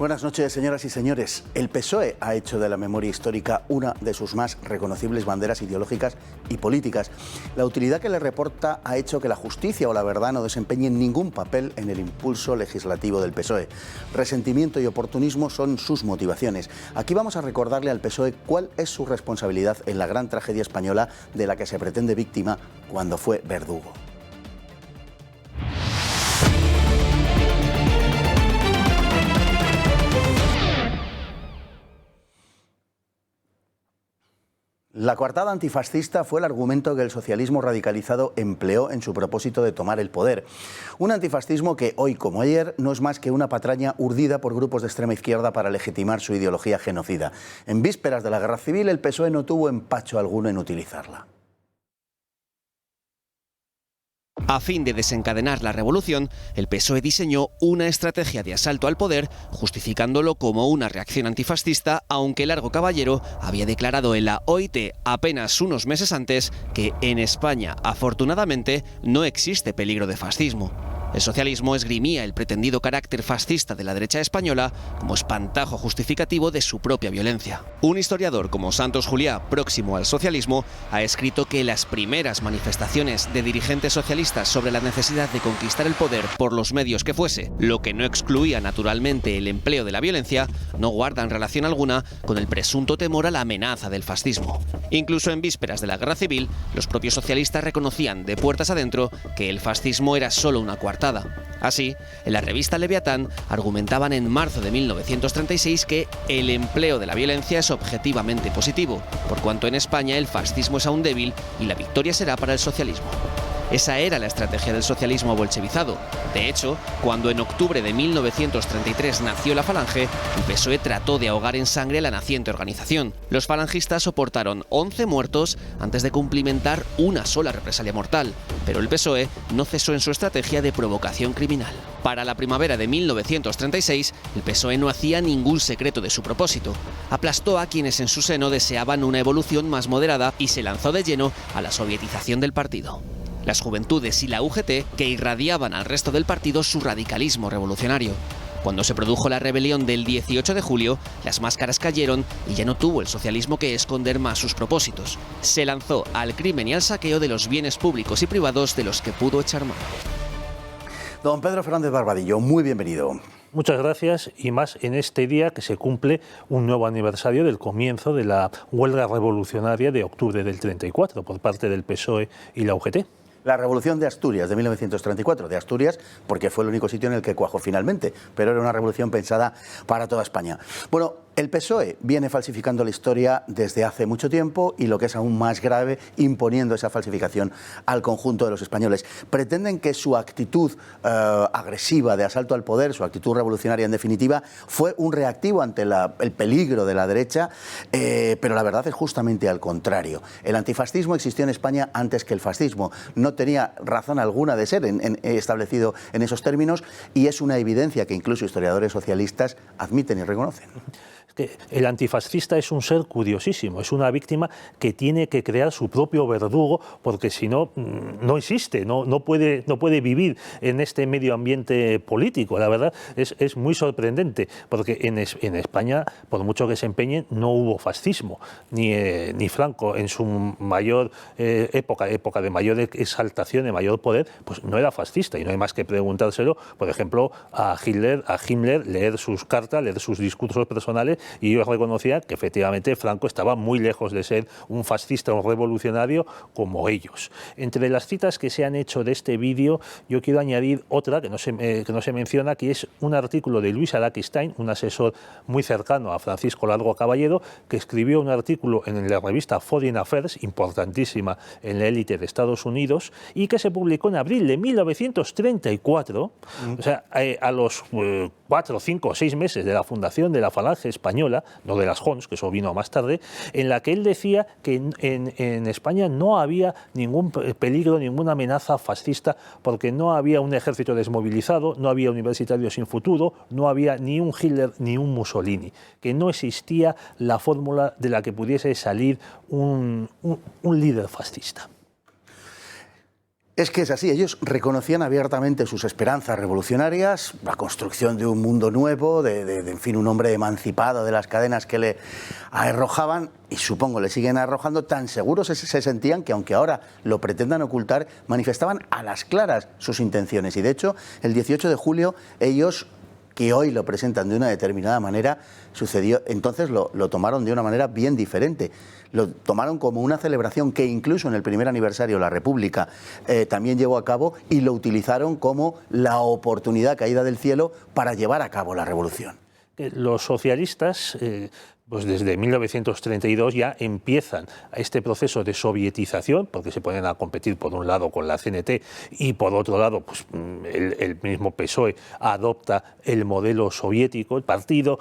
Buenas noches, señoras y señores. El PSOE ha hecho de la memoria histórica una de sus más reconocibles banderas ideológicas y políticas. La utilidad que le reporta ha hecho que la justicia o la verdad no desempeñen ningún papel en el impulso legislativo del PSOE. Resentimiento y oportunismo son sus motivaciones. Aquí vamos a recordarle al PSOE cuál es su responsabilidad en la gran tragedia española de la que se pretende víctima cuando fue verdugo. La coartada antifascista fue el argumento que el socialismo radicalizado empleó en su propósito de tomar el poder. Un antifascismo que hoy como ayer no es más que una patraña urdida por grupos de extrema izquierda para legitimar su ideología genocida. En vísperas de la guerra civil, el PSOE no tuvo empacho alguno en utilizarla. A fin de desencadenar la revolución, el PSOE diseñó una estrategia de asalto al poder, justificándolo como una reacción antifascista, aunque Largo Caballero había declarado en la OIT apenas unos meses antes que en España, afortunadamente, no existe peligro de fascismo. El socialismo esgrimía el pretendido carácter fascista de la derecha española como espantajo justificativo de su propia violencia. Un historiador como Santos Juliá, próximo al socialismo, ha escrito que las primeras manifestaciones de dirigentes socialistas sobre la necesidad de conquistar el poder por los medios que fuese, lo que no excluía naturalmente el empleo de la violencia, no guardan relación alguna con el presunto temor a la amenaza del fascismo. Incluso en vísperas de la guerra civil, los propios socialistas reconocían de puertas adentro que el fascismo era solo una coartada. Así, en la revista Leviatán argumentaban en marzo de 1936 que el empleo de la violencia es objetivamente positivo, por cuanto en España el fascismo es aún débil y la victoria será para el socialismo. Esa era la estrategia del socialismo bolchevizado. De hecho, cuando en octubre de 1933 nació la Falange, el PSOE trató de ahogar en sangre a la naciente organización. Los falangistas soportaron 11 muertos antes de cumplimentar una sola represalia mortal, pero el PSOE no cesó en su estrategia de provocación criminal. Para la primavera de 1936, el PSOE no hacía ningún secreto de su propósito. Aplastó a quienes en su seno deseaban una evolución más moderada y se lanzó de lleno a la sovietización del partido. Las juventudes y la UGT que irradiaban al resto del partido su radicalismo revolucionario. Cuando se produjo la rebelión del 18 de julio, las máscaras cayeron y ya no tuvo el socialismo que esconder más sus propósitos. Se lanzó al crimen y al saqueo de los bienes públicos y privados de los que pudo echar mano. Don Pedro Fernández Barbadillo, muy bienvenido. Muchas gracias, y más en este día que se cumple un nuevo aniversario del comienzo de la huelga revolucionaria de octubre del 34 por parte del PSOE y la UGT. La Revolución de Asturias de 1934, de Asturias porque fue el único sitio en el que cuajó finalmente, pero era una revolución pensada para toda España. Bueno, el PSOE viene falsificando la historia desde hace mucho tiempo y, lo que es aún más grave, imponiendo esa falsificación al conjunto de los españoles. Pretenden que su actitud agresiva de asalto al poder, su actitud revolucionaria en definitiva, fue un reactivo ante el peligro de la derecha, pero la verdad es justamente al contrario. El antifascismo existió en España antes que el fascismo. No tenía razón alguna de ser establecido en esos términos, y es una evidencia que incluso historiadores socialistas admiten y reconocen. El antifascista es un ser curiosísimo, es una víctima que tiene que crear su propio verdugo, porque si no, no existe, no puede vivir en este medio ambiente político. La verdad es muy sorprendente, porque en España, por mucho que se empeñen, no hubo fascismo, ni Franco en su mayor época de mayor exaltación, de mayor poder, pues no era fascista, y no hay más que preguntárselo, por ejemplo, a Himmler, leer sus cartas, leer sus discursos personales, y yo reconocía que efectivamente Franco estaba muy lejos de ser un fascista o un revolucionario como ellos. Entre las citas que se han hecho de este vídeo, yo quiero añadir otra que no se menciona, que es un artículo de Luis Araquistain, un asesor muy cercano a Francisco Largo Caballero, que escribió un artículo en la revista Foreign Affairs, importantísima en la élite de Estados Unidos, y que se publicó en abril de 1934, o sea, a los 4, 5 o 6 meses de la fundación de la Falange Española, no de las Jons, que eso vino más tarde, en la que él decía que en España no había ningún peligro, ninguna amenaza fascista, porque no había un ejército desmovilizado, no había universitarios sin futuro, no había ni un Hitler ni un Mussolini, que no existía la fórmula de la que pudiese salir un líder fascista. Es que es así, ellos reconocían abiertamente sus esperanzas revolucionarias, la construcción de un mundo nuevo, en fin, un hombre emancipado de las cadenas que le arrojaban, y supongo le siguen arrojando, tan seguros se sentían que, aunque ahora lo pretendan ocultar, manifestaban a las claras sus intenciones. Y de hecho, el 18 de julio ellos, que hoy lo presentan de una determinada manera, sucedió, entonces lo tomaron de una manera bien diferente. Lo tomaron como una celebración que incluso en el primer aniversario la República también llevó a cabo, y lo utilizaron como la oportunidad caída del cielo para llevar a cabo la revolución. Los socialistas, pues desde 1932 ya empiezan este proceso de sovietización, porque se ponen a competir por un lado con la CNT y por otro lado pues, el mismo PSOE adopta el modelo soviético. El partido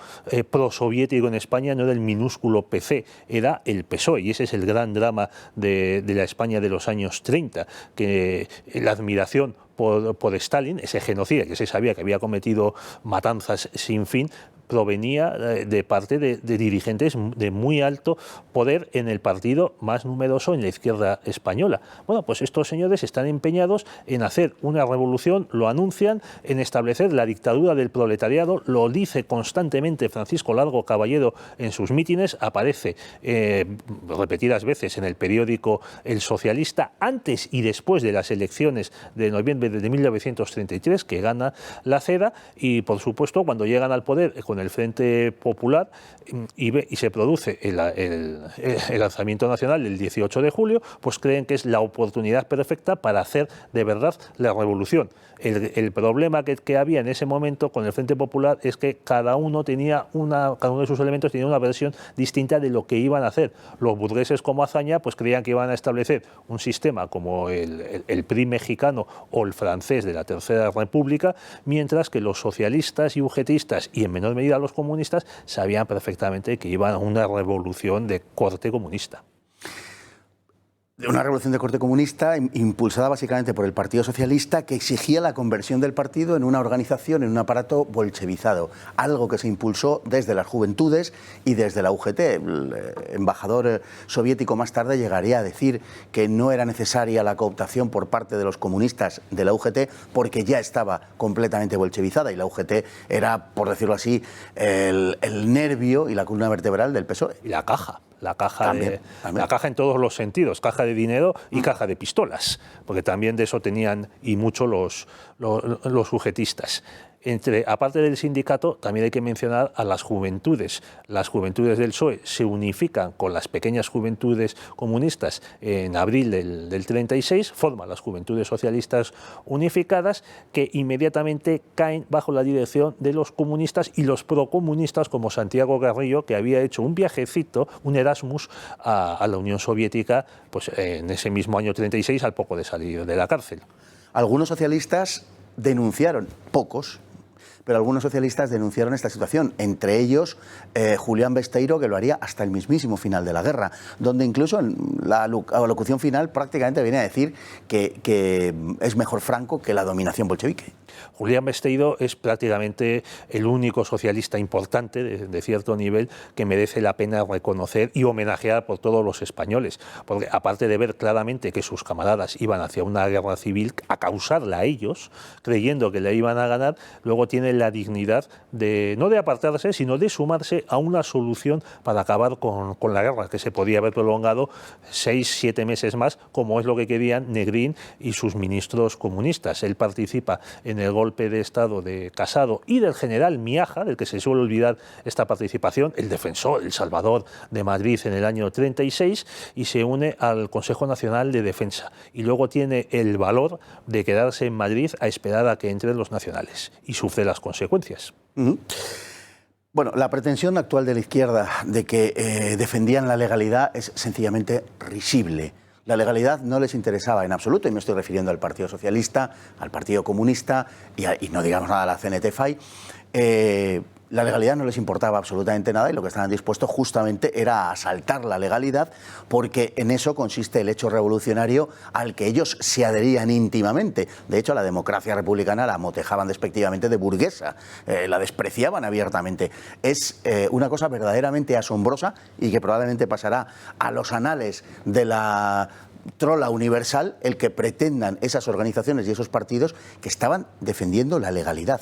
prosoviético en España no era el minúsculo PC, era el PSOE, y ese es el gran drama de la España de los años 30, que la admiración por Stalin, ese genocida que se sabía que había cometido matanzas sin fin, provenía de parte de dirigentes de muy alto poder en el partido más numeroso en la izquierda española. Bueno, pues estos señores están empeñados en hacer una revolución, lo anuncian, en establecer la dictadura del proletariado, lo dice constantemente Francisco Largo Caballero en sus mítines, aparece repetidas veces en el periódico El Socialista, antes y después de las elecciones de noviembre de 1933, que gana la CEDA, y por supuesto cuando llegan al poder con el Frente Popular y se produce el lanzamiento nacional el 18 de julio, pues creen que es la oportunidad perfecta para hacer de verdad la revolución. El problema que había en ese momento con el Frente Popular es que cada uno de sus elementos tenía una versión distinta de lo que iban a hacer. Los burgueses como Azaña pues creían que iban a establecer un sistema como el PRI mexicano o el francés de la Tercera República, mientras que los socialistas y ugetistas, y en menor medida los comunistas, sabían perfectamente que iban a una revolución de corte comunista. Una revolución de corte comunista impulsada básicamente por el Partido Socialista, que exigía la conversión del partido en una organización, en un aparato bolchevizado, algo que se impulsó desde las juventudes y desde la UGT. El embajador soviético más tarde llegaría a decir que no era necesaria la cooptación por parte de los comunistas de la UGT porque ya estaba completamente bolchevizada, y la UGT era, por decirlo así, el nervio y la columna vertebral del PSOE. Y la caja. La caja, también. La caja en todos los sentidos, caja de dinero y caja de pistolas, porque también de eso tenían y mucho los sujetistas. Aparte del sindicato, también hay que mencionar a las juventudes. Las juventudes del PSOE se unifican con las pequeñas juventudes comunistas en abril del 36, forman las Juventudes Socialistas Unificadas, que inmediatamente caen bajo la dirección de los comunistas y los procomunistas como Santiago Garrillo, que había hecho un viajecito, un Erasmus, a la Unión Soviética pues, en ese mismo año 36, al poco de salir de la cárcel. Algunos socialistas denunciaron, pocos, pero algunos socialistas denunciaron esta situación, entre ellos Julián Besteiro, que lo haría hasta el mismísimo final de la guerra, donde incluso en la alocución final prácticamente viene a decir que es mejor Franco que la dominación bolchevique. Julián Besteiro es prácticamente el único socialista importante de cierto nivel que merece la pena reconocer y homenajear por todos los españoles, porque aparte de ver claramente que sus camaradas iban hacia una guerra civil a causarla a ellos, creyendo que le iban a ganar, luego tiene la dignidad de no de apartarse, sino de sumarse a una solución para acabar con la guerra, que se podía haber prolongado 6-7 meses más, como es lo que querían Negrín y sus ministros comunistas. Él participa en el golpe de Estado de Casado y del general Miaja, del que se suele olvidar esta participación, el defensor, el salvador de Madrid en el año 36, y se une al Consejo Nacional de Defensa. Y luego tiene el valor de quedarse en Madrid a esperar a que entren los nacionales, y sufre las consecuencias. Bueno, la pretensión actual de la izquierda de que defendían la legalidad es sencillamente risible. La legalidad no les interesaba en absoluto, y me estoy refiriendo al Partido Socialista, al Partido Comunista y no digamos nada a la CNT-FAI. La legalidad no les importaba absolutamente nada, y lo que estaban dispuestos justamente era a asaltar la legalidad, porque en eso consiste el hecho revolucionario al que ellos se adherían íntimamente. De hecho, a la democracia republicana la motejaban despectivamente de burguesa, la despreciaban abiertamente. Es una cosa verdaderamente asombrosa y que probablemente pasará a los anales de la trola universal el que pretendan esas organizaciones y esos partidos que estaban defendiendo la legalidad.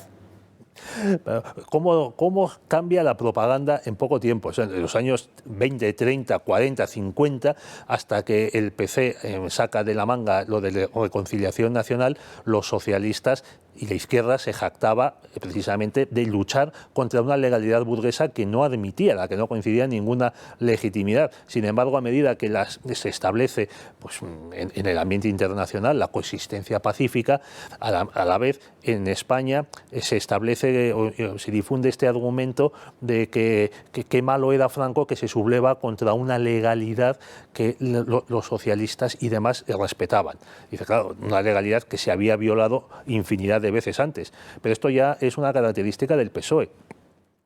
¿Cómo cambia la propaganda en poco tiempo? O sea, en los años 20, 30, 40, 50, hasta que el PC saca de la manga lo de la reconciliación nacional, los socialistas y la izquierda se jactaba precisamente de luchar contra una legalidad burguesa que no admitía, la que no coincidía en ninguna legitimidad. Sin embargo, a medida que se establece pues, en el ambiente internacional la coexistencia pacífica, a la vez en España se establece o se difunde este argumento de que qué malo era Franco, que se subleva contra una legalidad que los socialistas y demás respetaban. Dice, claro, una legalidad que se había violado infinidad de veces antes. Pero esto ya es una característica del PSOE.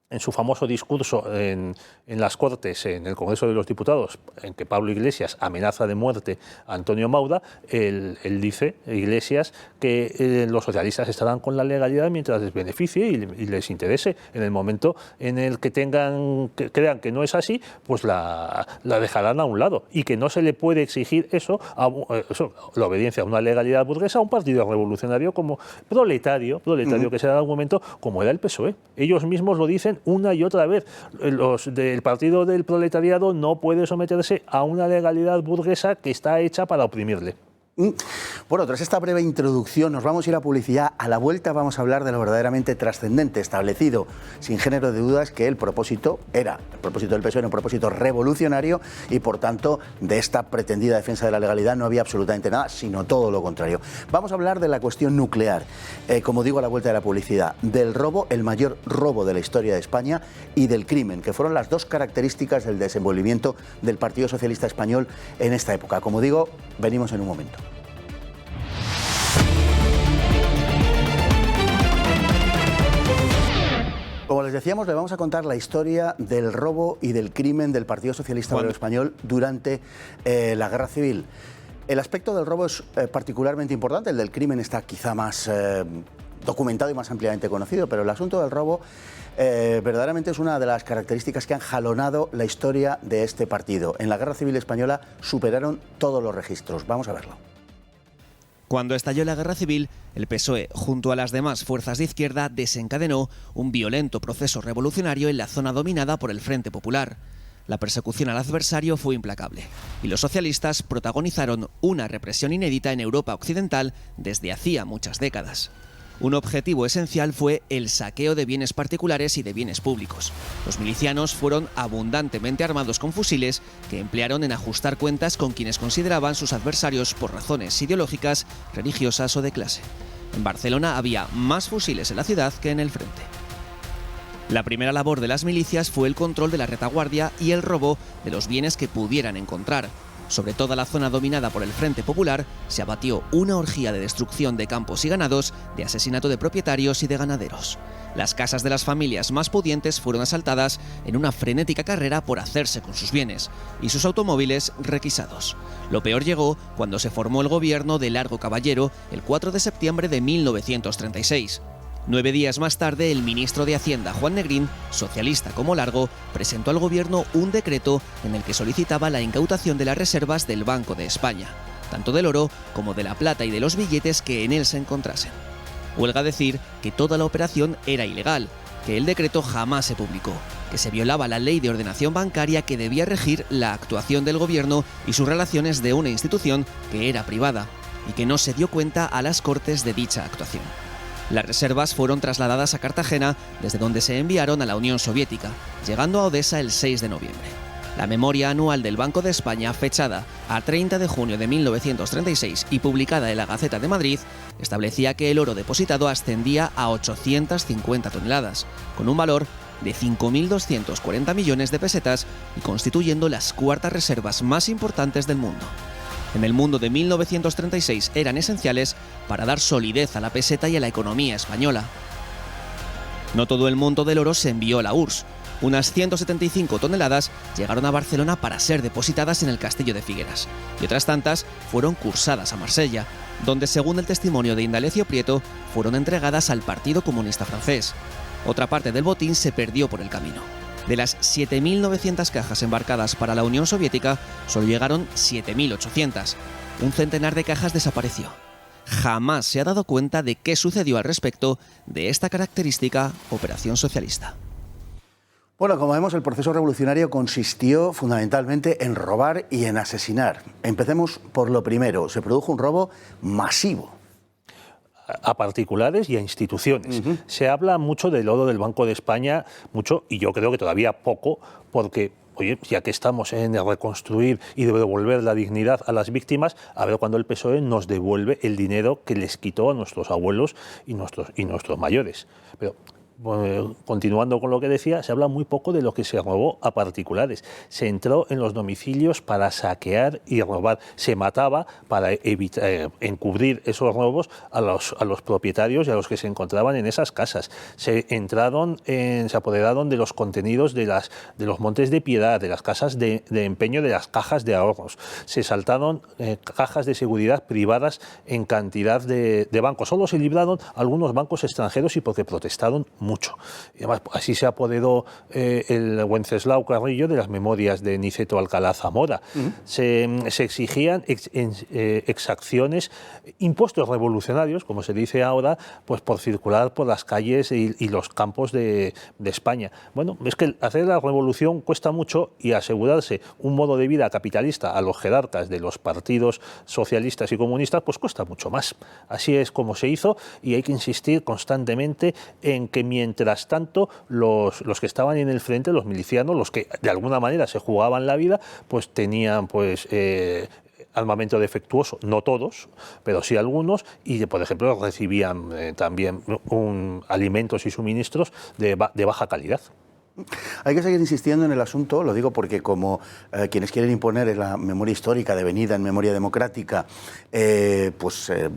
En su famoso discurso en las Cortes, en el Congreso de los Diputados, en que Pablo Iglesias amenaza de muerte a Antonio Mauda, él dice, Iglesias, que los socialistas estarán con la legalidad mientras les beneficie y les interese. En el momento en el que crean que no es así, pues la dejarán a un lado, y que no se le puede exigir la obediencia a una legalidad burguesa a un partido revolucionario como proletario que será en algún momento, como era el PSOE. Ellos mismos lo dicen una y otra vez. Los del partido del proletariado no puede someterse a una legalidad burguesa que está hecha para oprimirle. Bueno, tras esta breve introducción nos vamos a ir a publicidad. A la vuelta vamos a hablar de lo verdaderamente trascendente, establecido sin género de dudas que el propósito del PSOE era un propósito revolucionario y por tanto de esta pretendida defensa de la legalidad no había absolutamente nada, sino todo lo contrario. Vamos a hablar de la cuestión nuclear, como digo a la vuelta de la publicidad, del robo, el mayor robo de la historia de España, y del crimen, que fueron las dos características del desenvolvimiento del Partido Socialista Español en esta época. Como digo, venimos en un momento. Como les decíamos, le vamos a contar la historia del robo y del crimen del Partido Socialista Obrero Español durante la Guerra Civil. El aspecto del robo es particularmente importante, el del crimen está quizá más documentado y más ampliamente conocido, pero el asunto del robo verdaderamente es una de las características que han jalonado la historia de este partido. En la Guerra Civil Española superaron todos los registros. Vamos a verlo. Cuando estalló la Guerra Civil, el PSOE, junto a las demás fuerzas de izquierda, desencadenó un violento proceso revolucionario en la zona dominada por el Frente Popular. La persecución al adversario fue implacable y los socialistas protagonizaron una represión inédita en Europa occidental desde hacía muchas décadas. Un objetivo esencial fue el saqueo de bienes particulares y de bienes públicos. Los milicianos fueron abundantemente armados con fusiles que emplearon en ajustar cuentas con quienes consideraban sus adversarios por razones ideológicas, religiosas o de clase. En Barcelona había más fusiles en la ciudad que en el frente. La primera labor de las milicias fue el control de la retaguardia y el robo de los bienes que pudieran encontrar. Sobre toda la zona dominada por el Frente Popular se abatió una orgía de destrucción de campos y ganados, de asesinato de propietarios y de ganaderos. Las casas de las familias más pudientes fueron asaltadas en una frenética carrera por hacerse con sus bienes y sus automóviles requisados. Lo peor llegó cuando se formó el gobierno de Largo Caballero el 4 de septiembre de 1936. 9 días más tarde, el ministro de Hacienda, Juan Negrín, socialista como Largo, presentó al gobierno un decreto en el que solicitaba la incautación de las reservas del Banco de España, tanto del oro como de la plata y de los billetes que en él se encontrasen. Huelga decir que toda la operación era ilegal, que el decreto jamás se publicó, que se violaba la ley de ordenación bancaria que debía regir la actuación del gobierno y sus relaciones de una institución que era privada, y que no se dio cuenta a las Cortes de dicha actuación. Las reservas fueron trasladadas a Cartagena, desde donde se enviaron a la Unión Soviética, llegando a Odesa el 6 de noviembre. La memoria anual del Banco de España, fechada a 30 de junio de 1936 y publicada en la Gaceta de Madrid, establecía que el oro depositado ascendía a 850 toneladas, con un valor de 5.240 millones de pesetas y constituyendo las cuartas reservas más importantes del mundo. En el mundo de 1936 eran esenciales para dar solidez a la peseta y a la economía española. No todo el monto del oro se envió a la URSS. Unas 175 toneladas llegaron a Barcelona para ser depositadas en el castillo de Figueras, y otras tantas fueron cursadas a Marsella, donde, según el testimonio de Indalecio Prieto, fueron entregadas al Partido Comunista Francés. Otra parte del botín se perdió por el camino. De las 7.900 cajas embarcadas para la Unión Soviética, solo llegaron 7.800. un centenar de cajas desapareció. Jamás se ha dado cuenta de qué sucedió al respecto de esta característica operación socialista. Bueno, como vemos, el proceso revolucionario consistió fundamentalmente en robar y en asesinar. Empecemos por lo primero. Se produjo un robo masivo. A particulares y a instituciones. Se habla mucho del lodo del Banco de España, mucho, y yo creo que todavía poco, porque, oye, ya que estamos en reconstruir y devolver la dignidad a las víctimas, a ver cuándo el PSOE nos devuelve el dinero que les quitó a nuestros abuelos y nuestros mayores. Pero, continuando con lo que decía, se habla muy poco de lo que se robó a particulares. Se entró en los domicilios para saquear y robar. Se mataba para encubrir esos robos a los propietarios y a los que se encontraban en esas casas. Se apoderaron de los contenidos de los montes de piedad, de las casas de empeño, de las cajas de ahorros. Se saltaron cajas de seguridad privadas en cantidad de bancos. Solo se libraron algunos bancos extranjeros y porque protestaron mucho. Y además, así se apoderó el Wenceslao Carrillo de las memorias de Niceto Alcalá Zamora. Se exigían exacciones, impuestos revolucionarios, como se dice ahora, pues por circular por las calles y los campos de España. Bueno, es que hacer la revolución cuesta mucho y asegurarse un modo de vida capitalista a los jerarcas de los partidos socialistas y comunistas, pues cuesta mucho más. Así es como se hizo y hay que insistir constantemente en que mientras tanto los que estaban en el frente, los milicianos, los que de alguna manera se jugaban la vida, pues tenían armamento defectuoso, no todos, pero sí algunos, y por ejemplo recibían también alimentos y suministros de baja calidad. Hay que seguir insistiendo en el asunto, lo digo porque como quienes quieren imponer la memoria histórica devenida en memoria democrática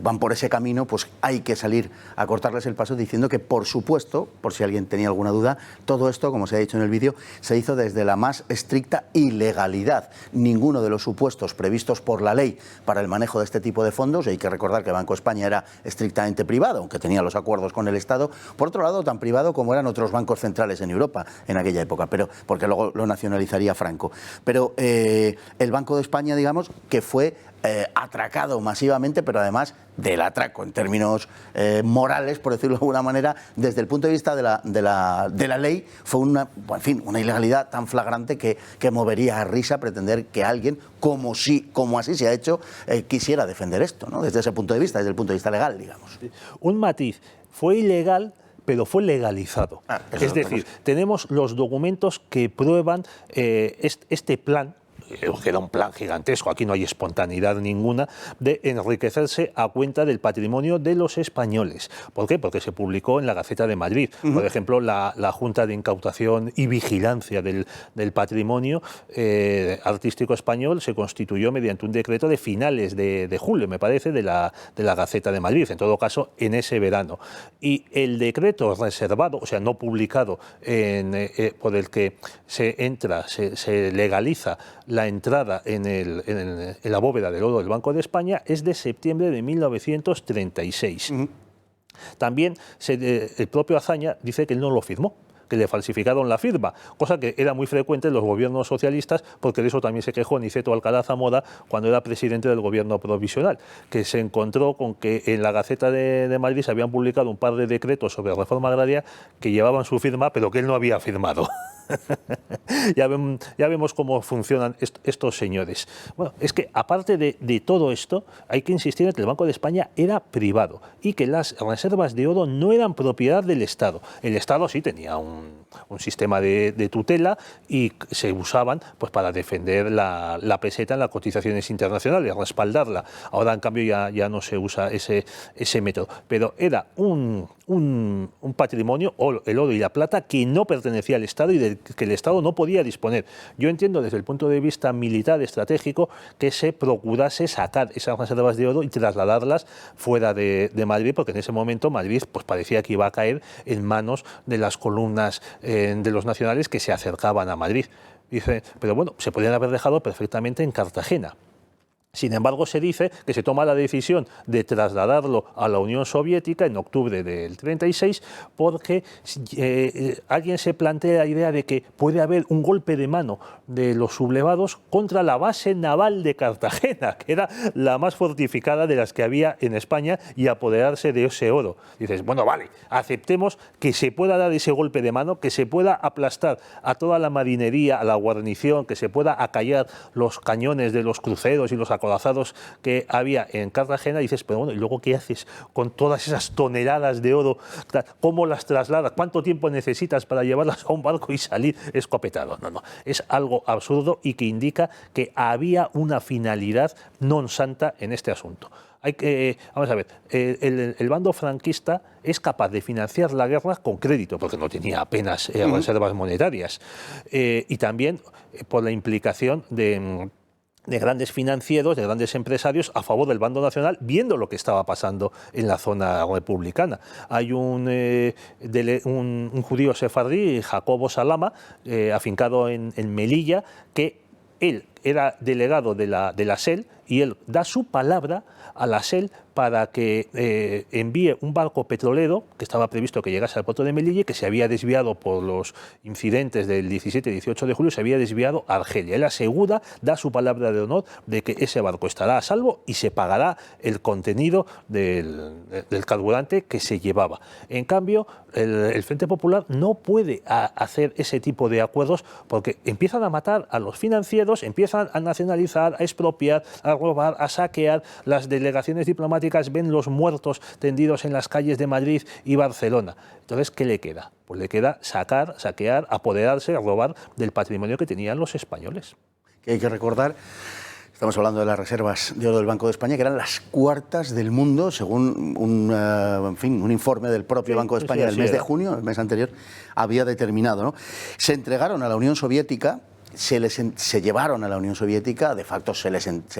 van por ese camino, pues hay que salir a cortarles el paso diciendo que, por supuesto, por si alguien tenía alguna duda, todo esto, como se ha dicho en el vídeo, se hizo desde la más estricta ilegalidad. Ninguno de los supuestos previstos por la ley para el manejo de este tipo de fondos, y hay que recordar que Banco España era estrictamente privado, aunque tenía los acuerdos con el Estado, por otro lado, tan privado como eran otros bancos centrales en Europa en aquella época, pero porque luego lo nacionalizaría Franco. Pero el Banco de España, digamos, que fue atracado masivamente, pero además del atraco en términos morales, por decirlo de alguna manera, desde el punto de vista de la ley, fue una ilegalidad tan flagrante que movería a risa pretender que alguien, como así se ha hecho, quisiera defender esto, ¿no? Desde ese punto de vista, desde el punto de vista legal, digamos. Un matiz, fue ilegal, pero fue legalizado. Es decir, tenemos los documentos que prueban este plan, que era un plan gigantesco, aquí no hay espontaneidad ninguna, de enriquecerse a cuenta del patrimonio de los españoles. ¿Por qué? Porque se publicó en la Gaceta de Madrid. Por ejemplo, la Junta de Incautación y Vigilancia del Patrimonio Artístico Español se constituyó mediante un decreto de finales de julio, me parece, de la Gaceta de Madrid, en todo caso, en ese verano. Y el decreto reservado, o sea, no publicado, por el que se legaliza la entrada en la bóveda del oro del Banco de España es de septiembre de 1936. También el propio Azaña dice que él no lo firmó, que le falsificaron la firma, cosa que era muy frecuente en los gobiernos socialistas, porque de eso también se quejó Niceto Alcalá Zamora cuando era presidente del gobierno provisional, que se encontró con que en la Gaceta de Madrid se habían publicado un par de decretos sobre reforma agraria que llevaban su firma, pero que él no había firmado. Ya vemos cómo funcionan estos señores. Bueno, es que aparte de todo esto, hay que insistir en que el Banco de España era privado y que las reservas de oro no eran propiedad del Estado. El Estado sí tenía un sistema de tutela y se usaban pues para defender la peseta en las cotizaciones internacionales, respaldarla. Ahora, en cambio, ya no se usa ese método. Pero era un patrimonio, el oro y la plata, que no pertenecía al Estado y del que el Estado no podía disponer. Yo entiendo desde el punto de vista militar estratégico que se procurase sacar esas reservas de oro y trasladarlas fuera de Madrid, porque en ese momento Madrid pues parecía que iba a caer en manos de las columnas de los nacionales que se acercaban a Madrid. Dice, pero bueno, se podían haber dejado perfectamente en Cartagena. Sin embargo, se dice que se toma la decisión de trasladarlo a la Unión Soviética en octubre del 36 porque alguien se plantea la idea de que puede haber un golpe de mano de los sublevados contra la base naval de Cartagena, que era la más fortificada de las que había en España, y apoderarse de ese oro. Dices, bueno, vale, aceptemos que se pueda dar ese golpe de mano, que se pueda aplastar a toda la marinería, a la guarnición, que se pueda acallar los cañones de los cruceros y los acorazados que había en Cartagena. Y dices, pero bueno, ¿y luego qué haces con todas esas toneladas de oro? ¿Cómo las trasladas? ¿Cuánto tiempo necesitas para llevarlas a un barco y salir escopetado? No, es algo absurdo y que indica que había una finalidad non santa en este asunto. Vamos a ver, el bando franquista es capaz de financiar la guerra con crédito, porque no tenía apenas reservas monetarias, y también por la implicación de grandes financieros, de grandes empresarios a favor del bando nacional, viendo lo que estaba pasando en la zona republicana. Hay un judío sefardí, Jacobo Salama, afincado en Melilla, que él era delegado de la SEL, y él da su palabra a la SEL para que envíe un barco petrolero que estaba previsto que llegase al puerto de Melilla, que se había desviado por los incidentes del 17 y 18 de julio, se había desviado a Argelia. Él asegura, da su palabra de honor de que ese barco estará a salvo y se pagará el contenido del carburante que se llevaba. En cambio, el Frente Popular no puede hacer ese tipo de acuerdos porque empiezan a matar a los financieros, empiezan a nacionalizar, a expropiar, a robar, a saquear. Las delegaciones diplomáticas ven los muertos tendidos en las calles de Madrid y Barcelona. Entonces, ¿qué le queda? Pues le queda saquear, apoderarse, robar del patrimonio que tenían los españoles. Que hay que recordar, estamos hablando de las reservas de oro del Banco de España, que eran las cuartas del mundo, según un informe del propio Banco de España del mes de junio, el mes anterior, había determinado, ¿no? Se entregaron a la Unión Soviética. Se llevaron a la Unión Soviética, de facto se le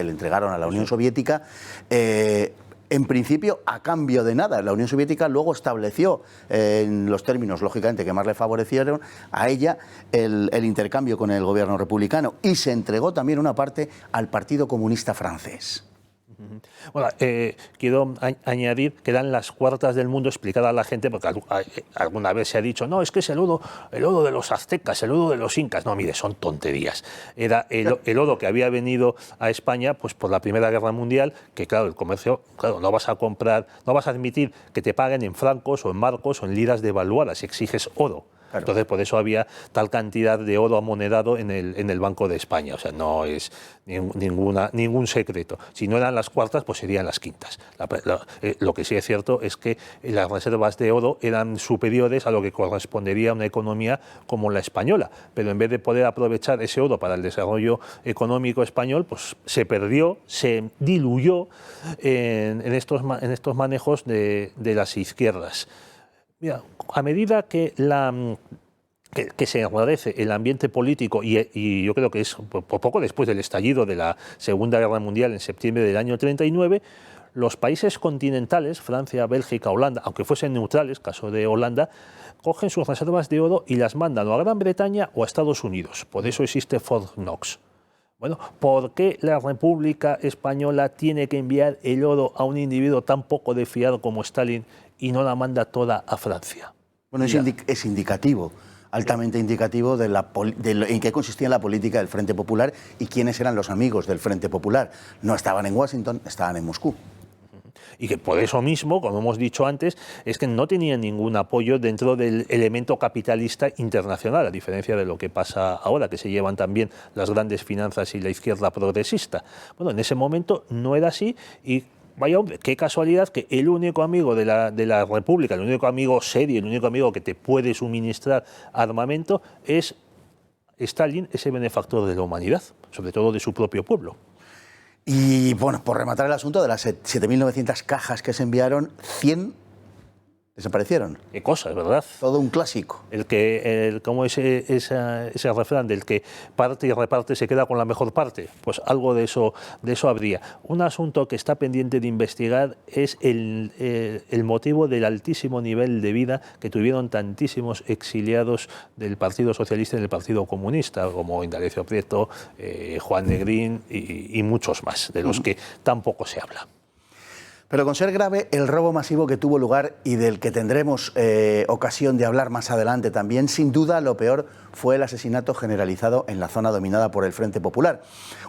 entregaron a la Unión Soviética, en principio a cambio de nada. La Unión Soviética luego estableció, en los términos lógicamente que más le favorecieron a ella, el intercambio con el gobierno republicano, y se entregó también una parte al Partido Comunista Francés. Bueno, quiero añadir que eran las cuartas del mundo, explicada a la gente, porque alguna vez se ha dicho, no, es que es el oro de los aztecas, el oro de los incas. No, mire, son tonterías. Era el oro que había venido a España pues por la Primera Guerra Mundial, que claro, el comercio, no vas a comprar, no vas a admitir que te paguen en francos o en marcos o en liras devaluadas si exiges oro. Claro. Entonces, por eso había tal cantidad de oro amonedado en el Banco de España. O sea, no es ningún secreto. Si no eran las cuartas, pues serían las quintas. Lo que sí es cierto es que las reservas de oro eran superiores a lo que correspondería a una economía como la española. Pero en vez de poder aprovechar ese oro para el desarrollo económico español, pues se perdió, se diluyó en estos manejos de las izquierdas. Mira, a medida que se enrarece el ambiente político, y yo creo que es poco después del estallido de la Segunda Guerra Mundial en septiembre del año 39, los países continentales, Francia, Bélgica, Holanda, aunque fuesen neutrales, caso de Holanda, cogen sus reservas de oro y las mandan o a Gran Bretaña o a Estados Unidos. Por eso existe Fort Knox. Bueno, ¿por qué la República Española tiene que enviar el oro a un individuo tan poco de fiado como Stalin y no la manda toda a Francia? Bueno, es indicativo, altamente indicativo en qué consistía la política del Frente Popular y quiénes eran los amigos del Frente Popular. No estaban en Washington, estaban en Moscú. Y que por eso mismo, como hemos dicho antes, es que no tenían ningún apoyo dentro del elemento capitalista internacional, a diferencia de lo que pasa ahora, que se llevan también las grandes finanzas y la izquierda progresista. Bueno, en ese momento no era así y vaya hombre, qué casualidad que el único amigo de la República, el único amigo serio, el único amigo que te puede suministrar armamento es Stalin, ese benefactor de la humanidad, sobre todo de su propio pueblo. Y bueno, por rematar el asunto, de las 7.900 cajas que se enviaron, 100 Desaparecieron. Qué cosas, ¿verdad? Todo un clásico. Como ese refrán del que parte y reparte se queda con la mejor parte, pues algo de eso habría. Un asunto que está pendiente de investigar es el motivo del altísimo nivel de vida que tuvieron tantísimos exiliados del Partido Socialista y del Partido Comunista, como Indalecio Prieto, Juan Negrín y muchos más, de los que tampoco se habla. Pero con ser grave el robo masivo que tuvo lugar y del que tendremos ocasión de hablar más adelante también, sin duda lo peor fue el asesinato generalizado en la zona dominada por el Frente Popular.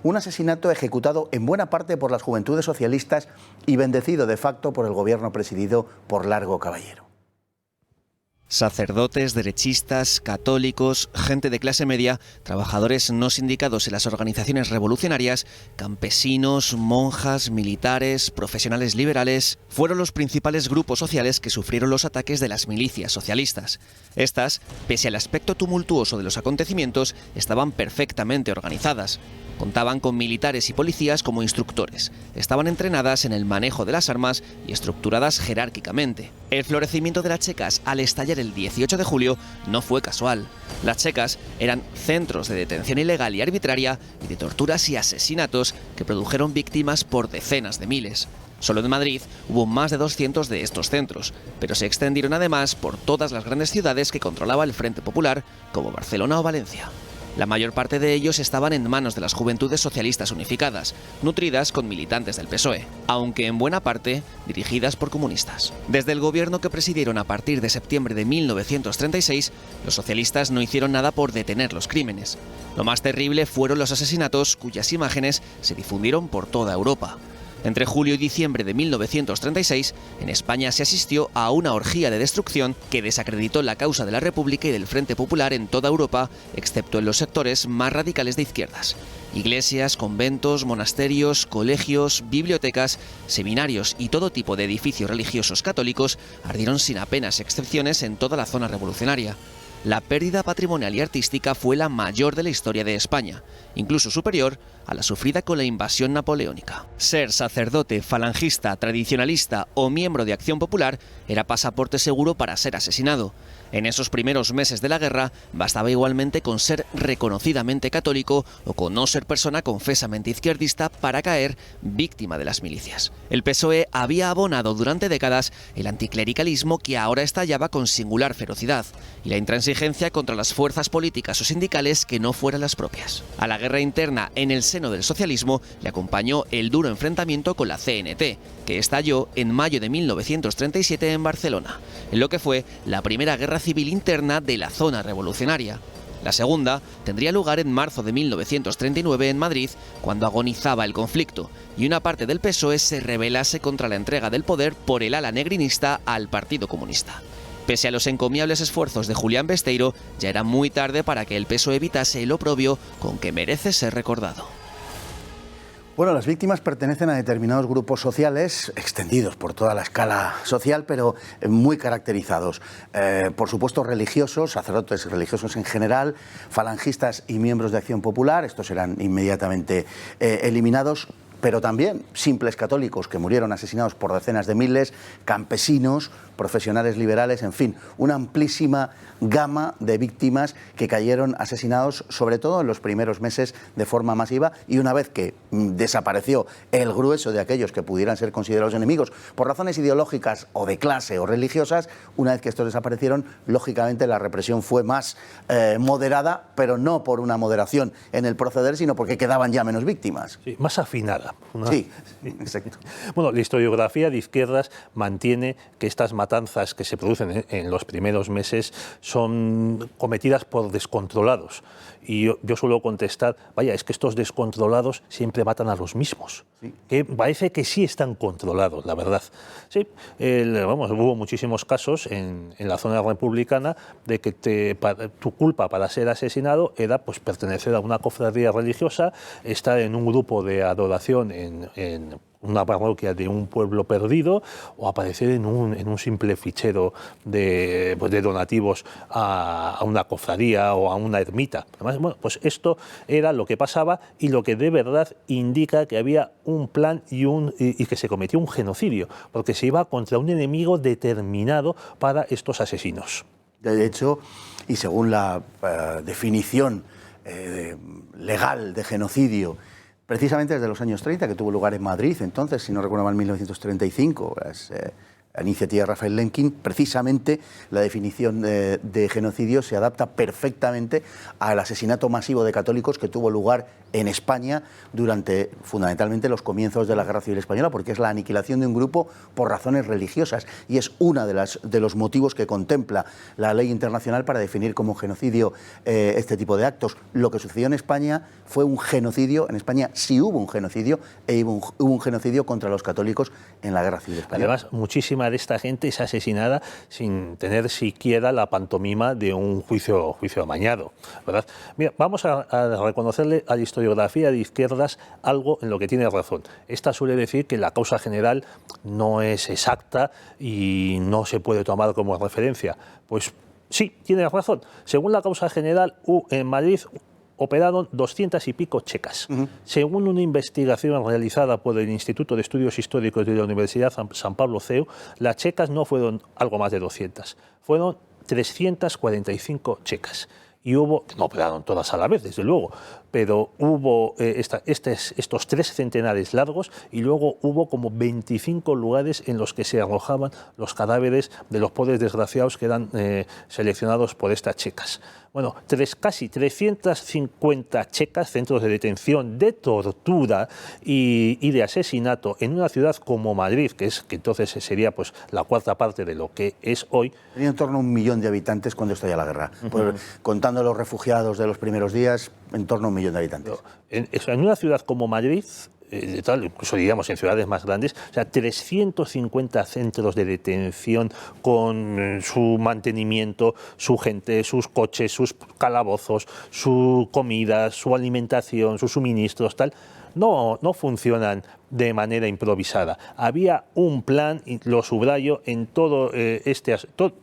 Un asesinato ejecutado en buena parte por las juventudes socialistas y bendecido de facto por el gobierno presidido por Largo Caballero. Sacerdotes, derechistas, católicos, gente de clase media, trabajadores no sindicados en las organizaciones revolucionarias, campesinos, monjas, militares, profesionales liberales, fueron los principales grupos sociales que sufrieron los ataques de las milicias socialistas. Estas, pese al aspecto tumultuoso de los acontecimientos, estaban perfectamente organizadas. Contaban con militares y policías como instructores. Estaban entrenadas en el manejo de las armas y estructuradas jerárquicamente. El florecimiento de las checas al estallar el 18 de julio no fue casual. Las checas eran centros de detención ilegal y arbitraria y de torturas y asesinatos que produjeron víctimas por decenas de miles. Solo en Madrid hubo más de 200 de estos centros, pero se extendieron además por todas las grandes ciudades que controlaba el Frente Popular, como Barcelona o Valencia. La mayor parte de ellos estaban en manos de las Juventudes Socialistas Unificadas, nutridas con militantes del PSOE, aunque en buena parte dirigidas por comunistas. Desde el gobierno que presidieron a partir de septiembre de 1936, los socialistas no hicieron nada por detener los crímenes. Lo más terrible fueron los asesinatos, cuyas imágenes se difundieron por toda Europa. Entre julio y diciembre de 1936, en España se asistió a una orgía de destrucción que desacreditó la causa de la República y del Frente Popular en toda Europa, excepto en los sectores más radicales de izquierdas. Iglesias, conventos, monasterios, colegios, bibliotecas, seminarios y todo tipo de edificios religiosos católicos ardieron sin apenas excepciones en toda la zona revolucionaria. La pérdida patrimonial y artística fue la mayor de la historia de España, incluso superior a la sufrida con la invasión napoleónica. Ser sacerdote, falangista, tradicionalista o miembro de Acción Popular era pasaporte seguro para ser asesinado. En esos primeros meses de la guerra bastaba igualmente con ser reconocidamente católico o con no ser persona confesamente izquierdista para caer víctima de las milicias. El PSOE había abonado durante décadas el anticlericalismo que ahora estallaba con singular ferocidad y la intransigencia contra las fuerzas políticas o sindicales que no fueran las propias. A la guerra interna en el seno del socialismo le acompañó el duro enfrentamiento con la CNT, que estalló en mayo de 1937 en Barcelona, en lo que fue la primera guerra civil interna de la zona revolucionaria. La segunda tendría lugar en marzo de 1939 en Madrid, cuando agonizaba el conflicto y una parte del PSOE se rebelase contra la entrega del poder por el ala negrinista al Partido Comunista. Pese a los encomiables esfuerzos de Julián Besteiro, ya era muy tarde para que el PSOE evitase el oprobio con que merece ser recordado. Bueno, las víctimas pertenecen a determinados grupos sociales extendidos por toda la escala social, pero muy caracterizados. Por supuesto, religiosos, sacerdotes religiosos en general, falangistas y miembros de Acción Popular, estos eran inmediatamente eliminados, pero también simples católicos que murieron asesinados por decenas de miles, campesinos, profesionales liberales, en fin, una amplísima gama de víctimas que cayeron asesinados, sobre todo en los primeros meses de forma masiva, y una vez que desapareció el grueso de aquellos que pudieran ser considerados enemigos por razones ideológicas o de clase o religiosas, una vez que estos desaparecieron, lógicamente la represión fue más moderada, pero no por una moderación en el proceder, sino porque quedaban ya menos víctimas. Sí, más afinada. Sí, exacto. Bueno, la historiografía de izquierdas mantiene que estas matanzas que se producen en los primeros meses son cometidas por descontrolados. Y yo suelo contestar, vaya, es que estos descontrolados siempre matan a los mismos. Sí. Que parece que sí están controlados, la verdad. Sí, hubo muchísimos casos en la zona republicana de que tu culpa para ser asesinado era pues pertenecer a una cofradía religiosa, estar en un grupo de adoración una parroquia de un pueblo perdido o aparecer en un simple fichero de donativos a una cofradía o a una ermita. Además, bueno, pues esto era lo que pasaba y lo que de verdad indica que había un plan y que se cometió un genocidio, porque se iba contra un enemigo determinado para estos asesinos. De hecho, y según la definición legal de genocidio, precisamente desde los años 30, que tuvo lugar en Madrid, entonces, si no recuerdo mal, 1935, la iniciativa de Rafael Lemkin, precisamente la definición de genocidio se adapta perfectamente al asesinato masivo de católicos que tuvo lugar en España durante fundamentalmente los comienzos de la Guerra Civil Española, porque es la aniquilación de un grupo por razones religiosas y es uno de los motivos que contempla la ley internacional para definir como genocidio este tipo de actos. Lo que sucedió en España fue un genocidio, en España sí hubo un genocidio hubo un genocidio contra los católicos en la Guerra Civil Española. Además, muchísima de esta gente es asesinada sin tener siquiera la pantomima de un juicio amañado, ¿verdad? Mira, vamos a reconocerle a la historiografía de izquierdas algo en lo que tiene razón. Esta suele decir que la causa general no es exacta y no se puede tomar como referencia. Pues sí, tiene razón. Según la causa general, en Madrid operaron 200 y pico checas. Según una investigación realizada por el Instituto de Estudios Históricos de la Universidad San Pablo CEU, las checas no fueron algo más de 200, fueron 345 checas. Y hubo, no operaron todas a la vez, desde luego, pero hubo estos 3 centenares largos y luego hubo como 25 lugares en los que se arrojaban los cadáveres de los pobres desgraciados que eran seleccionados por estas checas. Bueno, casi 350 checas, centros de detención, de tortura y de asesinato en una ciudad como Madrid, que entonces sería pues la 4ª parte de lo que es hoy. Tenía en torno a 1 millón de habitantes cuando estalla la guerra. Pues, contando los refugiados de los primeros días, en torno a 1 millón de habitantes. En una ciudad como Madrid, incluso digamos en ciudades más grandes, o sea, 350 centros de detención con su mantenimiento, su gente, sus coches, sus calabozos, su comida, su alimentación, sus suministros, tal, no funcionan de manera improvisada. Había un plan, y lo subrayo, en todo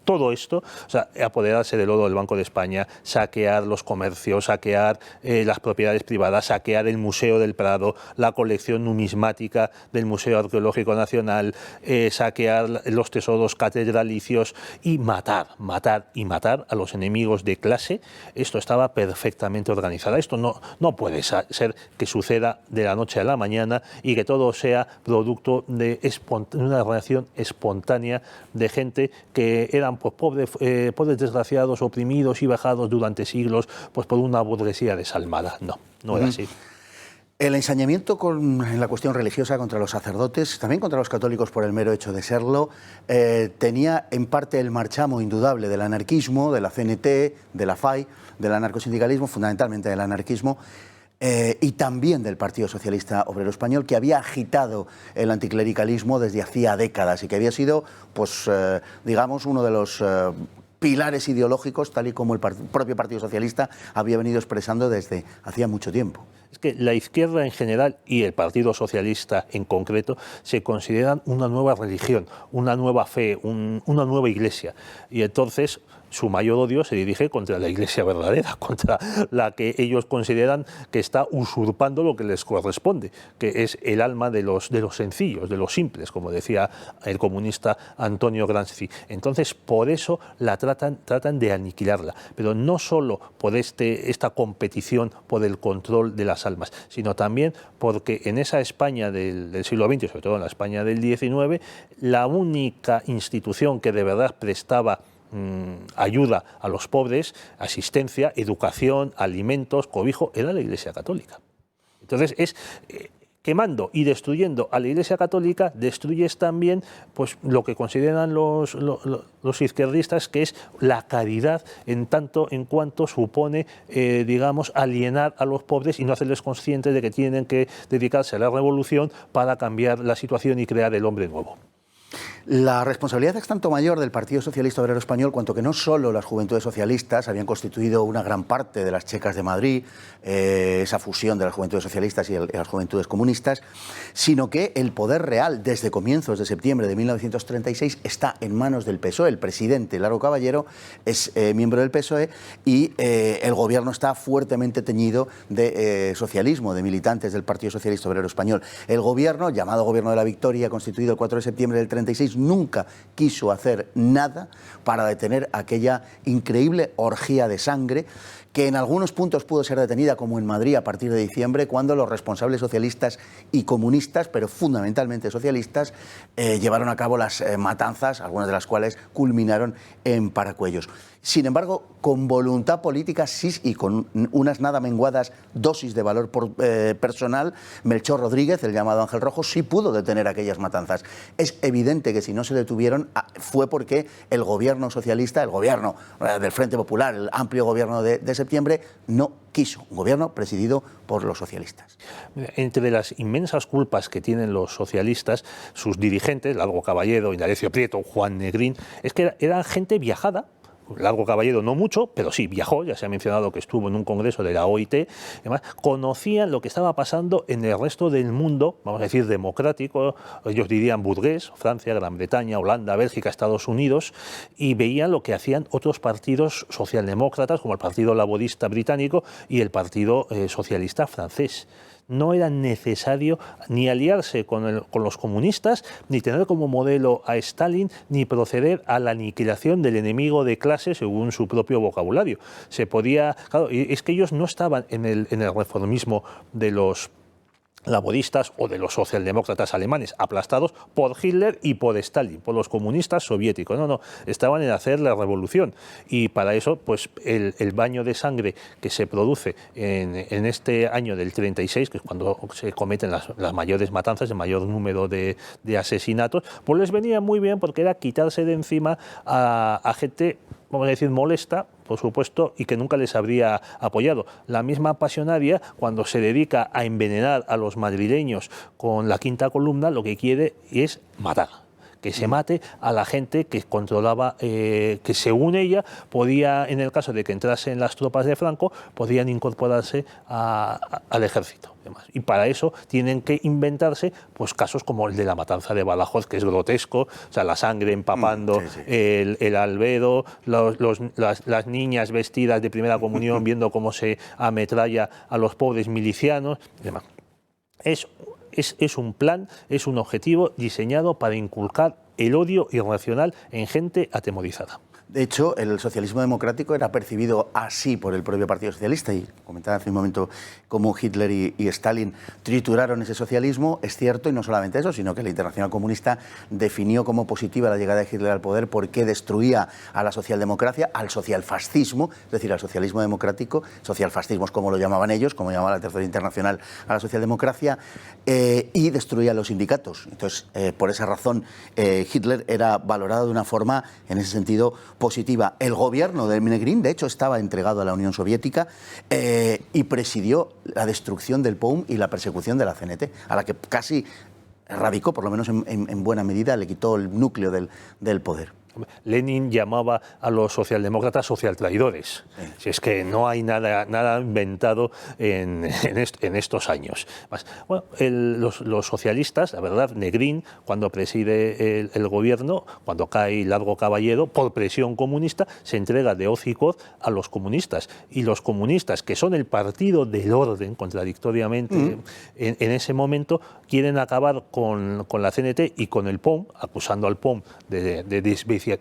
todo esto, o sea, apoderarse del oro del Banco de España, saquear los comercios, saquear las propiedades privadas, saquear el Museo del Prado, la colección numismática del Museo Arqueológico Nacional, saquear los tesoros catedralicios y matar a los enemigos de clase. Esto estaba perfectamente organizado. Esto no puede ser que suceda de la noche a la mañana y que todo sea producto de una reacción espontánea de gente que eran pues, pobres desgraciados, oprimidos y vejados durante siglos pues, por una burguesía desalmada. No era así. El ensañamiento en la cuestión religiosa contra los sacerdotes, también contra los católicos por el mero hecho de serlo, tenía en parte el marchamo indudable del anarquismo, de la CNT, de la FAI, del anarcosindicalismo, fundamentalmente del anarquismo, y también del Partido Socialista Obrero Español, que había agitado el anticlericalismo desde hacía décadas y que había sido, pues, digamos, uno de los pilares ideológicos, tal y como el propio Partido Socialista había venido expresando desde hacía mucho tiempo. Es que la izquierda en general y el Partido Socialista en concreto se consideran una nueva religión, una nueva fe, una nueva iglesia. Y entonces su mayor odio se dirige contra la iglesia verdadera, contra la que ellos consideran que está usurpando lo que les corresponde, que es el alma de los sencillos, de los simples, como decía el comunista Antonio Gramsci. Entonces, por eso la tratan de aniquilarla, pero no solo por esta competición por el control de las almas, sino también porque en esa España del siglo XX, sobre todo en la España del XIX, la única institución que de verdad prestaba ayuda a los pobres, asistencia, educación, alimentos, cobijo, era la Iglesia Católica. Entonces es quemando y destruyendo a la Iglesia Católica, destruyes también pues, lo que consideran los izquierdistas, que es la caridad, en tanto en cuanto supone, digamos, alienar a los pobres y no hacerles conscientes de que tienen que dedicarse a la revolución para cambiar la situación y crear el hombre nuevo. La responsabilidad es tanto mayor del Partido Socialista Obrero Español cuanto que no solo las juventudes socialistas habían constituido una gran parte de las checas de Madrid, esa fusión de las juventudes socialistas y las juventudes comunistas, sino que el poder real desde comienzos de septiembre de 1936 está en manos del PSOE. El presidente Largo Caballero es miembro del PSOE y el gobierno está fuertemente teñido de socialismo, de militantes del Partido Socialista Obrero Español. El gobierno, llamado Gobierno de la Victoria, constituido el 4 de septiembre del 36, nunca quiso hacer nada para detener aquella increíble orgía de sangre que en algunos puntos pudo ser detenida, como en Madrid a partir de diciembre, cuando los responsables socialistas y comunistas, pero fundamentalmente socialistas, llevaron a cabo las matanzas, algunas de las cuales culminaron en Paracuellos. Sin embargo, con voluntad política sí, y con unas nada menguadas dosis de valor personal, Melchor Rodríguez, el llamado Ángel Rojo, sí pudo detener aquellas matanzas. Es evidente que si no se detuvieron fue porque el gobierno socialista, el gobierno del Frente Popular, el amplio gobierno de septiembre, no quiso. Un gobierno presidido por los socialistas. Entre las inmensas culpas que tienen los socialistas, sus dirigentes, Largo Caballero, Indalecio Prieto, Juan Negrín, es que eran gente viajada. Largo Caballero no mucho, pero sí viajó, ya se ha mencionado que estuvo en un congreso de la OIT, además conocían lo que estaba pasando en el resto del mundo, vamos a decir democrático, ellos dirían burgués, Francia, Gran Bretaña, Holanda, Bélgica, Estados Unidos, y veían lo que hacían otros partidos socialdemócratas, como el Partido Laborista británico y el Partido Socialista francés. No era necesario ni aliarse con los comunistas, ni tener como modelo a Stalin, ni proceder a la aniquilación del enemigo de clase según su propio vocabulario. Se podía, claro, es que ellos no estaban en el reformismo de los laboristas o de los socialdemócratas alemanes, aplastados por Hitler y por Stalin, por los comunistas soviéticos. No, estaban en hacer la revolución, y para eso pues el baño de sangre que se produce en este año del 36, que es cuando se cometen las mayores matanzas, el mayor número de asesinatos, pues les venía muy bien, porque era quitarse de encima a gente, vamos a decir, molesta, por supuesto, y que nunca les habría apoyado. La misma pasionaria, cuando se dedica a envenenar a los madrileños con la quinta columna, lo que quiere es matar. Que se mate a la gente que controlaba, que según ella podía, en el caso de que entrasen las tropas de Franco, podían incorporarse al ejército. Y para eso tienen que inventarse pues casos como el de la matanza de Badajoz, que es grotesco, o sea, la sangre empapando el albedo, las niñas vestidas de primera comunión viendo cómo se ametralla a los pobres milicianos y demás. Es un plan, es un objetivo diseñado para inculcar el odio irracional en gente atemorizada. De hecho, el socialismo democrático era percibido así por el propio Partido Socialista, y comentaba hace un momento cómo Hitler y Stalin trituraron ese socialismo. Es cierto, y no solamente eso, sino que la Internacional Comunista definió como positiva la llegada de Hitler al poder porque destruía a la socialdemocracia, al socialfascismo, es decir, al socialismo democrático. Socialfascismo es como lo llamaban ellos, como llamaba la Tercera Internacional a la socialdemocracia, y destruía a los sindicatos. Entonces, por esa razón, Hitler era valorado de una forma, en ese sentido, positiva. El gobierno de Negrín, de hecho, estaba entregado a la Unión Soviética y presidió la destrucción del POUM y la persecución de la CNT, a la que casi erradicó, por lo menos en buena medida, le quitó el núcleo del poder. Lenin llamaba a los socialdemócratas socialtraidores. Sí. Si es que no hay nada inventado en estos años. Bueno, los socialistas, la verdad, Negrín, cuando preside el gobierno, cuando cae Largo Caballero, por presión comunista, se entrega de hoz y coz a los comunistas. Y los comunistas, que son el partido del orden, contradictoriamente, en ese momento, quieren acabar con la CNT y con el POM, acusando al POM de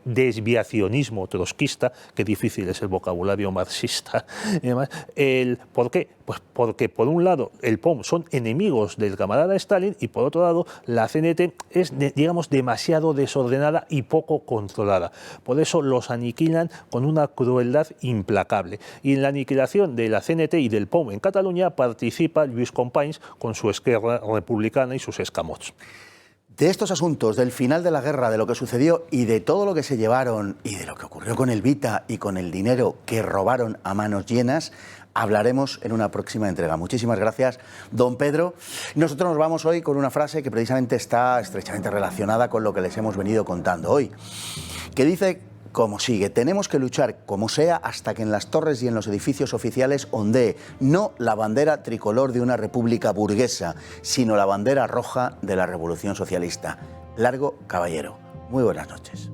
desviacionismo trotskista, que difícil es el vocabulario marxista. ¿Por qué? Pues porque por un lado el POM son enemigos del camarada Stalin y por otro lado la CNT es, digamos, demasiado desordenada y poco controlada. Por eso los aniquilan con una crueldad implacable. Y en la aniquilación de la CNT y del POM en Cataluña participa Lluís Companys con su Esquerra Republicana y sus escamots. De estos asuntos, del final de la guerra, de lo que sucedió y de todo lo que se llevaron y de lo que ocurrió con el Vita y con el dinero que robaron a manos llenas, hablaremos en una próxima entrega. Muchísimas gracias, don Pedro. Nosotros nos vamos hoy con una frase que precisamente está estrechamente relacionada con lo que les hemos venido contando hoy, que dice como sigue: tenemos que luchar como sea hasta que en las torres y en los edificios oficiales ondee no la bandera tricolor de una república burguesa, sino la bandera roja de la revolución socialista. Largo Caballero. Muy buenas noches.